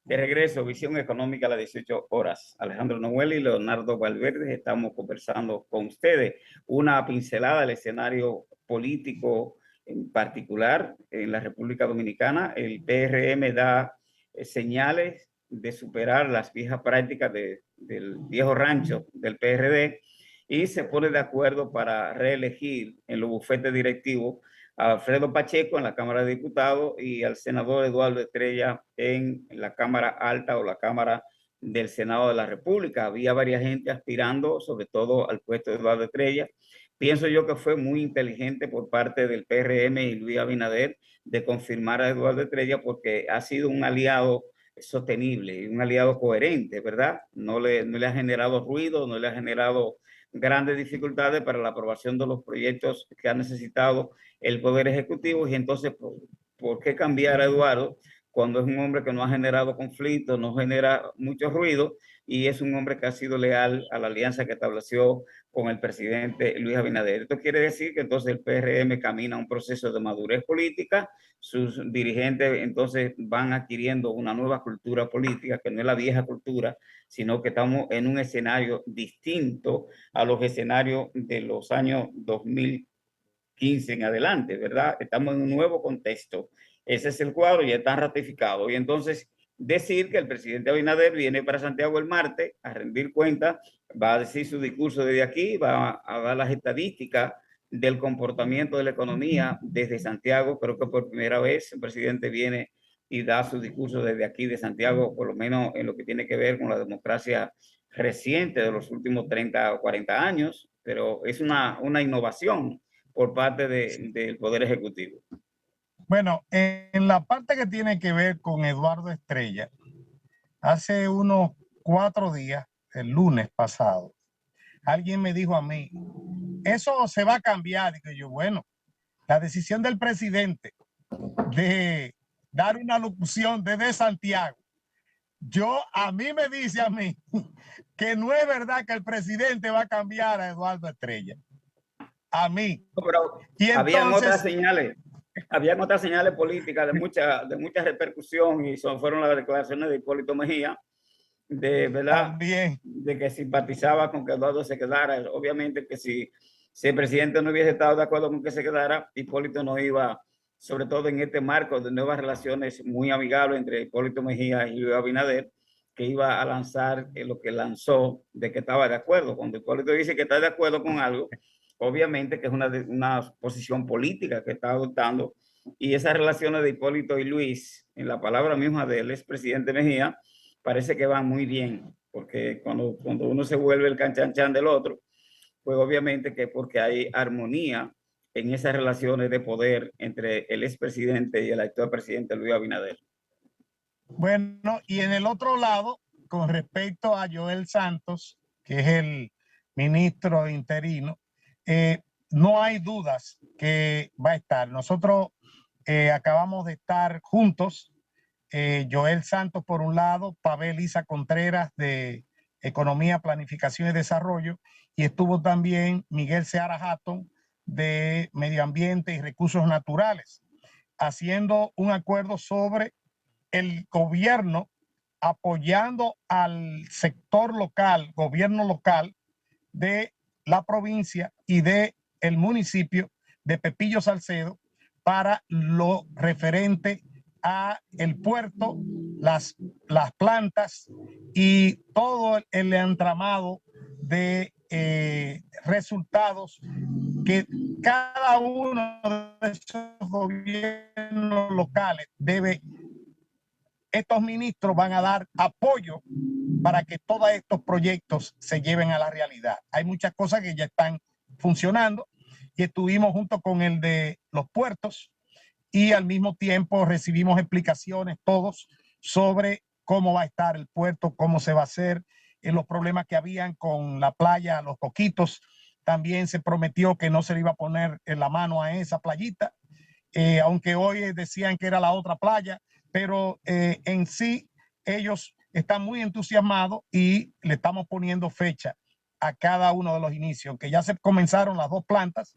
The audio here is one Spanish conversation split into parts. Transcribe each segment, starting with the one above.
De regreso, Visión Económica a las 18 horas. Alejandro Noel y Leonardo Valverde estamos conversando con ustedes. Una pincelada del escenario político en particular en la República Dominicana. El PRM da señales de superar las viejas prácticas del viejo rancho del PRD y se pone de acuerdo para reelegir en los bufetes directivos a Alfredo Pacheco en la Cámara de Diputados y al senador Eduardo Estrella en la Cámara Alta o la Cámara del Senado de la República. Había varias gente aspirando, sobre todo al puesto de Eduardo Estrella. Pienso yo que fue muy inteligente por parte del PRM y Luis Abinader de confirmar a Eduardo Estrella porque ha sido un aliado sostenible y un aliado coherente, ¿verdad? No le ha generado ruido, no le ha generado grandes dificultades para la aprobación de los proyectos que ha necesitado el Poder Ejecutivo. Y entonces, ¿por qué cambiar a Eduardo cuando es un hombre que no ha generado conflicto, no genera mucho ruido y es un hombre que ha sido leal a la alianza que estableció con el presidente Luis Abinader? Esto quiere decir que entonces el PRM camina un proceso de madurez política, sus dirigentes entonces van adquiriendo una nueva cultura política, que no es la vieja cultura, sino que estamos en un escenario distinto a los escenarios de los años 2015 en adelante, ¿verdad? Estamos en un nuevo contexto. Ese es el cuadro, ya está ratificado. Y entonces decir que el presidente Abinader viene para Santiago el martes a rendir cuenta, va a decir su discurso desde aquí, va a dar las estadísticas del comportamiento de la economía desde Santiago. Creo que por primera vez el presidente viene y da su discurso desde aquí de Santiago, por lo menos en lo que tiene que ver con la democracia reciente de los últimos 30 o 40 años, pero es una innovación por parte del Poder Ejecutivo. Bueno, en la parte que tiene que ver con Eduardo Estrella, hace unos 4 días, el lunes pasado, alguien me dijo a mí, eso se va a cambiar. Y yo, bueno, la decisión del presidente de dar una locución desde Santiago, a mí me dice a mí que no es verdad que el presidente va a cambiar a Eduardo Estrella. A mí. Pero y habían otras señales políticas de mucha repercusión y fueron las declaraciones de Hipólito Mejía, ¿verdad? También. De que simpatizaba con que Eduardo se quedara. Obviamente que si el presidente no hubiese estado de acuerdo con que se quedara, Hipólito no iba, sobre todo en este marco de nuevas relaciones muy amigables entre Hipólito Mejía y Luis Abinader, que iba a lanzar lo que lanzó de que estaba de acuerdo. Cuando Hipólito dice que está de acuerdo con algo, obviamente que es una posición política que está adoptando, y esas relaciones de Hipólito y Luis, en la palabra misma del expresidente Mejía, parece que van muy bien, porque cuando uno se vuelve el canchanchan del otro, pues obviamente que porque hay armonía en esas relaciones de poder entre el expresidente y el actual presidente Luis Abinader. Bueno, y en el otro lado, con respecto a Joel Santos, que es el ministro interino, no hay dudas que va a estar. Nosotros acabamos de estar juntos, Joel Santos por un lado, Pavel Isa Contreras de Economía, Planificación y Desarrollo, y estuvo también Miguel Seara Hatton de Medio Ambiente y Recursos Naturales, haciendo un acuerdo sobre el gobierno apoyando al sector local, gobierno local de la provincia y de el municipio de Pepillo Salcedo para lo referente a el puerto, las plantas y todo el entramado de resultados que cada uno de esos gobiernos locales debe. Estos ministros van a dar apoyo para que todos estos proyectos se lleven a la realidad. Hay muchas cosas que ya están funcionando y estuvimos junto con el de los puertos y al mismo tiempo recibimos explicaciones todos sobre cómo va a estar el puerto, cómo se va a hacer, los problemas que habían con la playa Los Coquitos. También se prometió que no se le iba a poner la mano a esa playita, aunque hoy decían que era la otra playa, pero en sí ellos están muy entusiasmados y le estamos poniendo fecha a cada uno de los inicios, que ya se comenzaron las 2 plantas.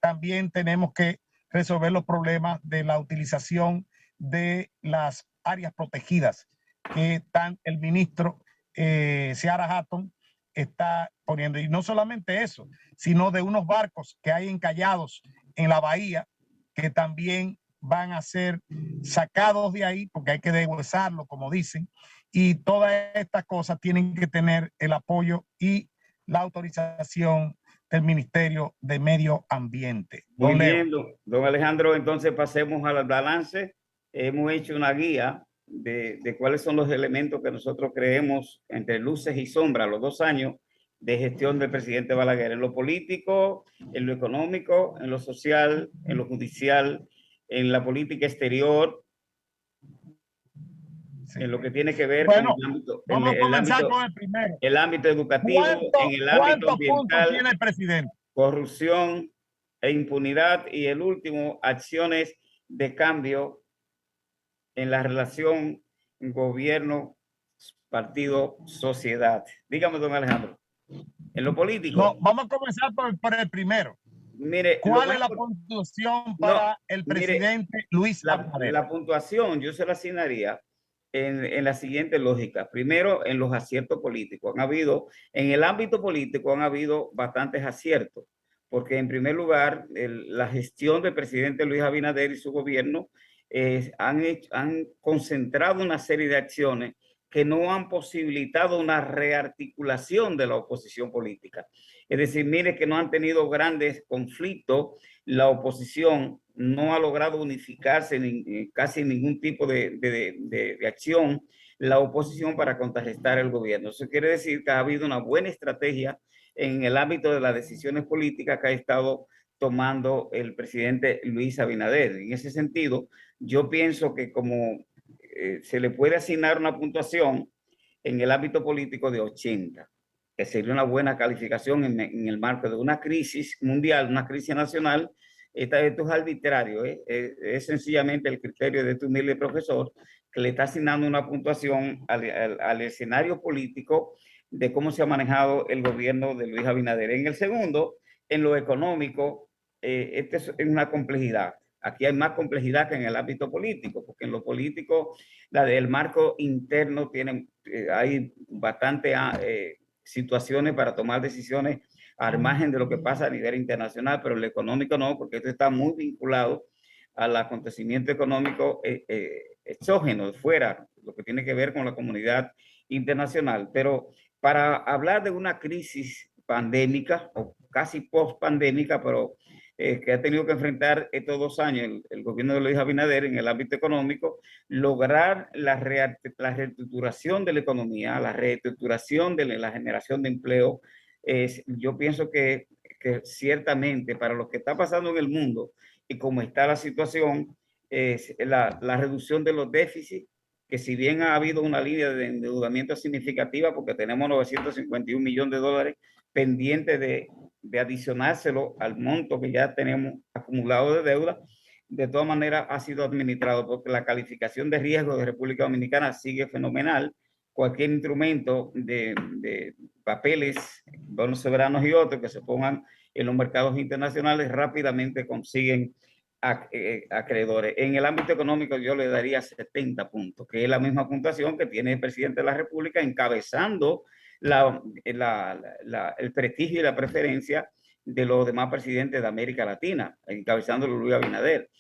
También tenemos que resolver los problemas de la utilización de las áreas protegidas que están el ministro Seara Hatton está poniendo. Y no solamente eso, sino de unos barcos que hay encallados en la bahía que también van a ser sacados de ahí porque hay que deshuesarlo, como dicen, y todas estas cosas tienen que tener el apoyo y la autorización del Ministerio de Medio Ambiente. Muy bien, don Alejandro, entonces pasemos al balance. Hemos hecho una guía de cuáles son los elementos que nosotros creemos entre luces y sombras, los 2 años de gestión del presidente Balaguer, en lo político, en lo económico, en lo social, en lo judicial, en la política exterior, en lo que tiene que ver con el ámbito, vamos a comenzar con el primero. El ámbito educativo, en el ámbito ambiental, tiene el presidente? Corrupción e impunidad, y el último, acciones de cambio en la relación gobierno, partido, sociedad. Dígame, don Alejandro, en lo político. No, vamos a comenzar por el primero. Mire, ¿cuál es la puntuación para el presidente Luis Abinader? La puntuación yo se la asignaría en la siguiente lógica. Primero, en los aciertos políticos. En el ámbito político han habido bastantes aciertos, porque en primer lugar, la gestión del presidente Luis Abinader y su gobierno han concentrado una serie de acciones que no han posibilitado una rearticulación de la oposición política. Es decir, mire que no han tenido grandes conflictos, la oposición no ha logrado unificarse en casi ningún tipo de acción, la oposición, para contrarrestar el gobierno. Eso quiere decir que ha habido una buena estrategia en el ámbito de las decisiones políticas que ha estado tomando el presidente Luis Abinader. En ese sentido, yo pienso que como se le puede asignar una puntuación en el ámbito político de 80, que sería una buena calificación en el marco de una crisis mundial, una crisis nacional. Esto es arbitrario, es sencillamente el criterio de este humilde profesor que le está asignando una puntuación al escenario político de cómo se ha manejado el gobierno de Luis Abinader. En el segundo, en lo económico, esta es una complejidad. Aquí hay más complejidad que en el ámbito político, porque en lo político, el marco interno hay bastante situaciones para tomar decisiones al margen de lo que pasa a nivel internacional, pero el económico no, porque esto está muy vinculado al acontecimiento económico exógeno, de fuera, lo que tiene que ver con la comunidad internacional. Pero para hablar de una crisis pandémica o casi post-pandémica, pero que ha tenido que enfrentar estos 2 años el gobierno de Luis Abinader en el ámbito económico, lograr la reestructuración de la economía, la reestructuración de la generación de empleo, yo pienso que ciertamente para lo que está pasando en el mundo y cómo está la situación, la reducción de los déficits, que si bien ha habido una línea de endeudamiento significativa, porque tenemos 951 millones de dólares pendientes de adicionárselo al monto que ya tenemos acumulado de deuda, de todas maneras ha sido administrado, porque la calificación de riesgo de República Dominicana sigue fenomenal. Cualquier instrumento de papeles, bonos soberanos y otros que se pongan en los mercados internacionales rápidamente consiguen acreedores. En el ámbito económico yo le daría 70 puntos, que es la misma puntuación que tiene el presidente de la República, encabezando el prestigio y la preferencia de los demás presidentes de América Latina, encabezándolo Luis Abinader.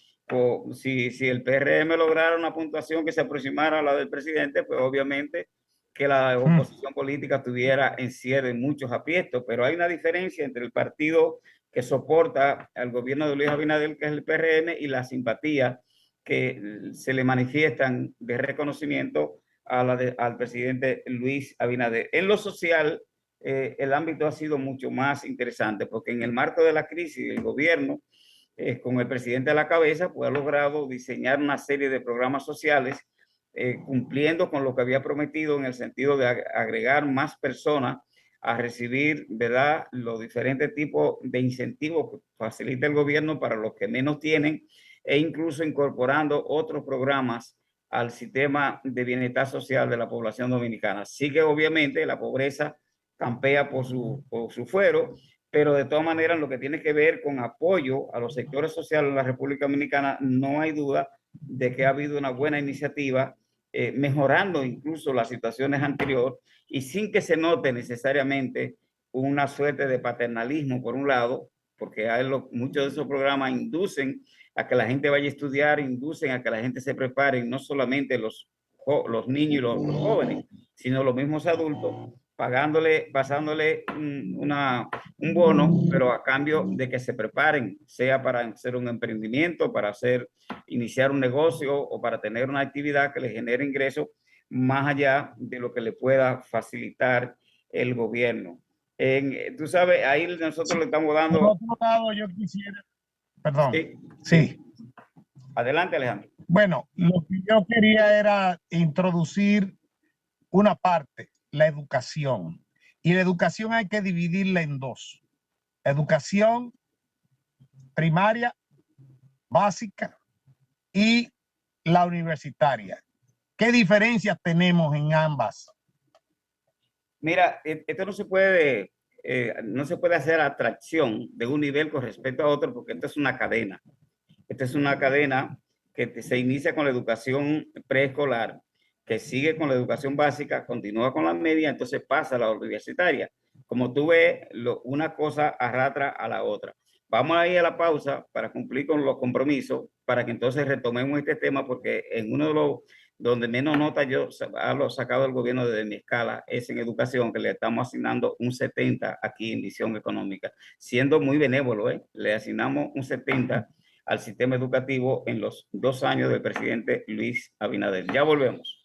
Si el PRM lograra una puntuación que se aproximara a la del presidente, pues obviamente que la oposición política estuviera en cierre en muchos aprietos, pero hay una diferencia entre el partido que soporta al gobierno de Luis Abinader, que es el PRM, y la simpatía que se le manifiestan de reconocimiento al presidente Luis Abinader. En lo social, el ámbito ha sido mucho más interesante, porque en el marco de la crisis, el gobierno, con el presidente a la cabeza, pues ha logrado diseñar una serie de programas sociales, cumpliendo con lo que había prometido en el sentido de agregar más personas a recibir, ¿verdad?, los diferentes tipos de incentivos que facilita el gobierno para los que menos tienen, e incluso incorporando otros programas al sistema de bienestar social de la población dominicana. Sigue obviamente la pobreza campea por su fuero, pero de todas maneras lo que tiene que ver con apoyo a los sectores sociales de la República Dominicana, no hay duda de que ha habido una buena iniciativa mejorando incluso las situaciones anteriores y sin que se note necesariamente una suerte de paternalismo por un lado, porque muchos de esos programas inducen a que la gente vaya a estudiar, inducen a que la gente se prepare, no solamente los niños y los jóvenes, sino los mismos adultos, pasándole un bono, pero a cambio de que se preparen, sea para hacer un emprendimiento, para iniciar un negocio o para tener una actividad que le genere ingresos más allá de lo que le pueda facilitar el gobierno. Tú sabes, ahí nosotros le estamos dando... Por otro lado, yo quisiera... Perdón. Sí. Sí. Adelante, Alejandro. Bueno, lo que yo quería era introducir una parte, la educación. Y la educación hay que dividirla en dos. Educación primaria, básica y la universitaria. ¿Qué diferencias tenemos en ambas? Mira, esto no se puede hacer atracción de un nivel con respecto a otro, porque esto es una cadena. Esta es una cadena que se inicia con la educación preescolar, que sigue con la educación básica, continúa con la media, entonces pasa a la universitaria. Como tú ves, una cosa arrastra a la otra. Vamos a ir a la pausa para cumplir con los compromisos, para que entonces retomemos este tema, porque en uno de los donde menos nota yo lo sacado del gobierno desde mi escala es en educación, que le estamos asignando un 70 aquí en Visión Económica, siendo muy benévolo, le asignamos un 70 al sistema educativo en los 2 años del presidente Luis Abinader. Ya volvemos.